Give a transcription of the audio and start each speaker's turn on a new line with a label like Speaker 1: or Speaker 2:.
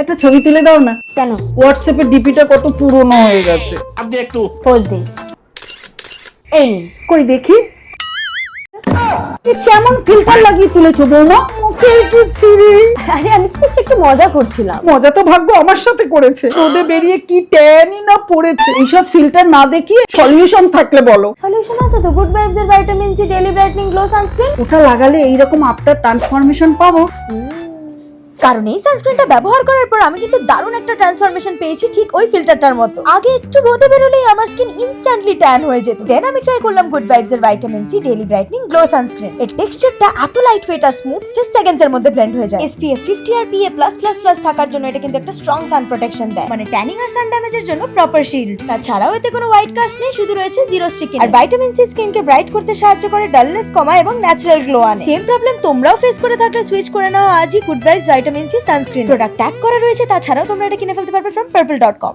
Speaker 1: একটা ছবি তুলে দাও না।
Speaker 2: কেন?
Speaker 1: হোয়াটসঅ্যাপের ডিপিটা কত পুরনো হয়ে গেছে।
Speaker 3: আপনি একটু
Speaker 2: পোজ দিন। এই নিন।
Speaker 1: কই দেখি। কেমন ফিল্টার লাগিয়ে তুলেছো বৌমা? মুখে কি ছিঁড়ি।
Speaker 2: আরে আমি তো just একটু মজা করছিলাম।
Speaker 1: মজা তো ভাগ্য আমার সাথে করেছে। রোদে বেরিয়ে কি ট্যানই না পড়েছে। এইসব ফিল্টার না দেখিয়ে সলিউশন থাকলে বলো।
Speaker 2: সলিউশন আছে তো, গুড ভাইবস এর vitamin C daily brightening glow sunscreen.
Speaker 1: ওটা লাগালে এইরকম আফটার ট্রান্সফরমেশন পাবো।
Speaker 2: কারণ এই সানস্ক্রিনটা ব্যবহার করার পর আমি কিন্তু দারুণ একটা ট্রান্সফরমেশন পেয়েছি, ঠিক ওই ফিল্টারটার মতো। আগে একটু রোদে বেরোলেই আমার স্কিন ইনস্ট্যান্টলি ট্যান হয়ে যেত। দেন আমি ট্রাই করলাম গুড ভাইবস এর vitamin C daily brightening glow sunscreen. এর টেক্সচারটা এত লাইট ওয়েট আর স্মুথ, জাস্ট সেকেন্ডস এর মধ্যে ব্লেন্ড হয়ে যায়। SPF 50 আর PA+++ থাকার জন্য এটা কিন্তু একটা স্ট্রং সান প্রোটেকশন দেয়, মানে ট্যানিং আর সান ড্যামেজের জন্য প্রপার শিল্ড। তাছাড়াও এতে কোনো হোয়াইট কাস্ট নেই, শুধু রয়েছে জিরো স্টিকিং। আর ভিটামিন সি স্কিনকে ব্রাইট করতে সাহায্য করে, ডালনেস কমায় এবং ন্যাচারাল গ্লো আনে। সেম প্রবলেম তোমরাও ফেস করে থাকলে সুইচ করে নাও আজই good vibes vitamin C sunscreen. Product tag করা রয়েছে, তাছাড়াও তোমরা এটা কিনে ফেলতে পারবে from purple.com।